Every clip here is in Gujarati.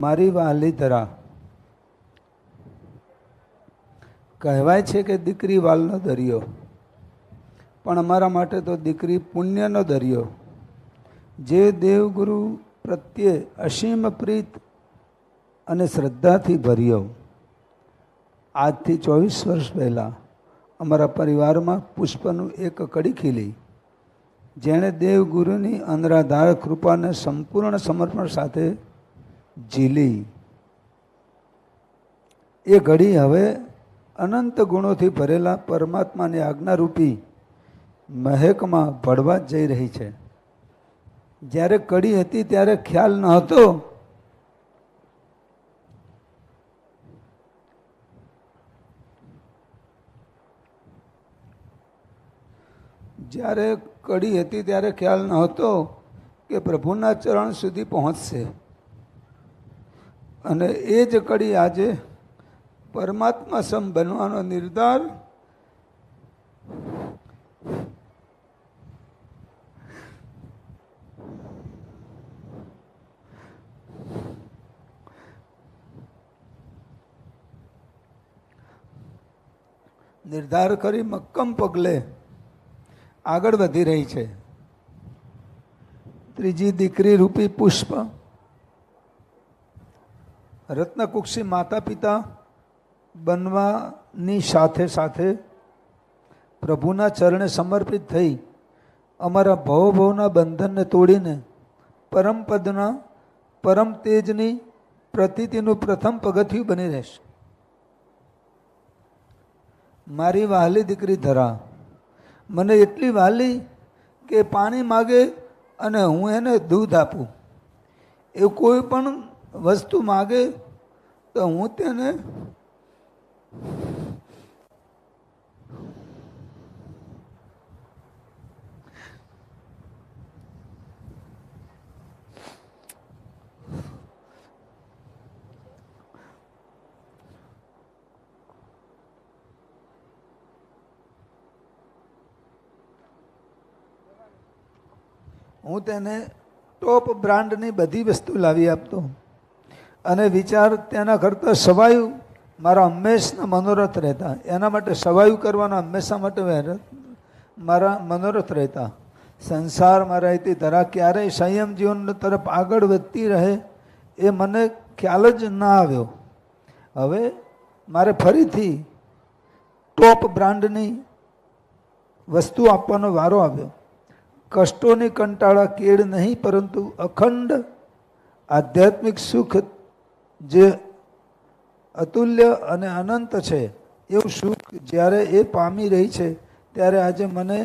મારી વહાલી ધરા, કહેવાય છે કે દીકરી વાલનો દરિયો, પણ અમારા માટે તો દીકરી પુણ્યનો દરિયો. જે દેવગુરુ પ્રત્યે અસીમ પ્રીત અને શ્રદ્ધાથી ભર્યો. આજથી 24 વર્ષ પહેલાં અમારા પરિવારમાં પુષ્પનું એક કડી ખીલી, જેણે દેવગુરુની અનરાધાર કૃપાને સંપૂર્ણ સમર્પણ સાથે ઝીલી. એ ઘડી હવે અનંત ગુણોથી ભરેલા પરમાત્માની આજ્ઞારૂપી મહેકમાં ભળવા જ જઈ રહી છે. જ્યારે કડી હતી ત્યારે ખ્યાલ ન હતો. જ્યારે કડી હતી ત્યારે ખ્યાલ ન હતો કે પ્રભુના ચરણ સુધી પહોંચશે. અને એ જ કડી આજે પરમાત્મા સમ બનવાનો નિર્ધાર કરી મક્કમ પગલે આગળ વધી રહી છે. ત્રીજી દીકરી રૂપી પુષ્પ રત્નકુક્ષી માતા પિતા બનવાની સાથે સાથે પ્રભુના ચરણે સમર્પિત થઈ અમારા ભવભવના બંધનને તોડીને પરમપદના પરમ તેજની પ્રતીતિનું પ્રથમ પગથિયું બની રહેશે. મારી વહાલી દીકરી ધરા મને એટલી વહાલી કે પાણી માગે અને હું એને દૂધ આપું. એ કોઈ પણ વસ્તુ માગે તો હું તેને ટોપ બ્રાન્ડની બધી વસ્તુ લાવી આપતો. અને વિચાર તેના કરતાં સવાયું મારા હંમેશના મનોરથ રહેતા. એના માટે સવાયું કરવાના હંમેશા માટે મારા મનોરથ રહેતા. સંસાર મારા અહીંથી ધરા ક્યારેય સંયમ જીવન તરફ આગળ વધતી રહે એ મને ખ્યાલ જ ના આવ્યો. હવે મારે ફરીથી ટોપ બ્રાન્ડની વસ્તુ આપવાનો વારો આવ્યો. કષ્ટોની કંટાળા કેળ નહીં, પરંતુ અખંડ આધ્યાત્મિક સુખ જે અતુલ્ય અને અનંત છે એવું સુખ જ્યારે એ પામી રહી છે ત્યારે આજે મને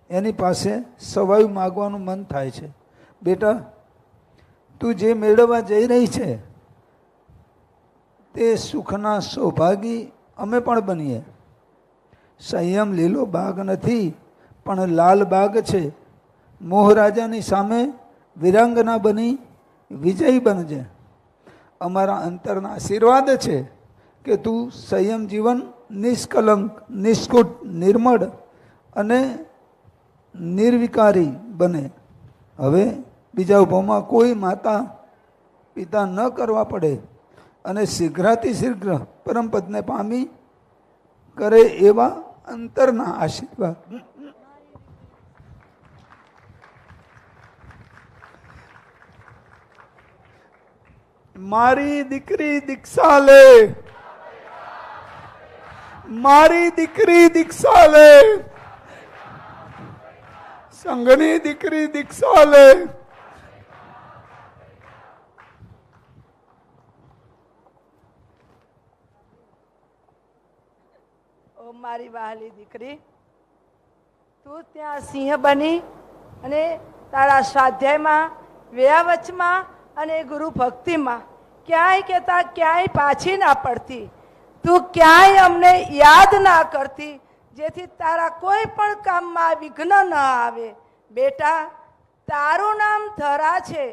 એની પાસે સવાયું માગવાનું મન થાય છે. બેટા, તું જે મેળવવા જઈ રહી છે તે સુખના સૌભાગી અમે પણ બનીએ. સંયમ લીલો બાગ નથી પણ લાલ બાગ છે. મોહરાજાની સામે વિરાંગના બની વિજયી બનજે. અમારા અંતરના આશીર્વાદ છે કે તું સંયમ જીવન નિષ્કલંક, નિષ્કુટ, નિર્મળ અને નિર્વિકારી બને. હવે બીજા ઉભોમાં કોઈ માતા પિતા ન કરવા પડે અને શીઘ્રાતિ શીઘ્ર પરમપદને પામી કરે એવા અંતરના આશીર્વાદ. મારી દીકરી દીક્ષા લે, મારી દીકરી દીક્ષા લે, સંઘની દીકરી દીક્ષા લે. ઓ મારી વહાલી દીકરી, તું ત્યાં સિંહ બની અને તારા સ્વાધ્યાયમાં, વ્યાવચમાં અને ગુરુ ભક્તિમાં ક્યાંય કહેતા ક્યાંય પાછી ના પડતી. તું ક્યાંય અમને યાદ ના કરતી, જેથી તારા કોઈ પણ કામમાં વિઘ્ન ન આવે. બેટા, તારું નામ ધરા છે,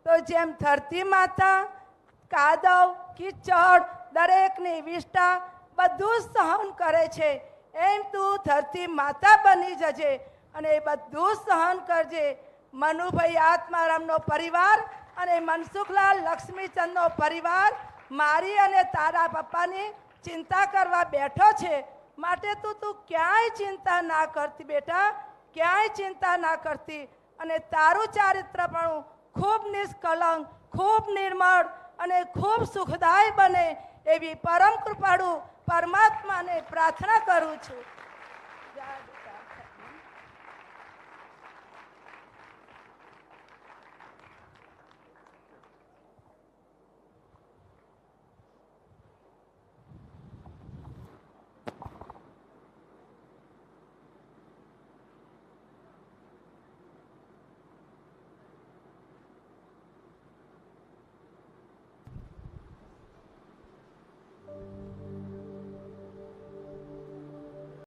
તો જેમ ધરતી માતા કાદવ, કીચડ, દરેકની વિષ્ટા બધું સહન કરે છે, એમ તું ધરતી માતા બની જજે અને એ બધું સહન કરજે. મનુભાઈ આત્મારામનો પરિવાર અને મનસુખલાલ લક્ષ્મીચંદનો પરિવાર મારી અને તારા પપ્પાની ચિંતા કરવા બેઠો છે. માટે તું ક્યાંય ચિંતા ના કરતી બેટા, ક્યાંય ચિંતા ના કરતી. અને તારું ચારિત્ર પણ ખૂબ નિષ્કલંક, ખૂબ નિર્મળ અને ખૂબ સુખદાય બને એવી પરમ કૃપાળુ પરમાત્માને પ્રાર્થના કરું છું.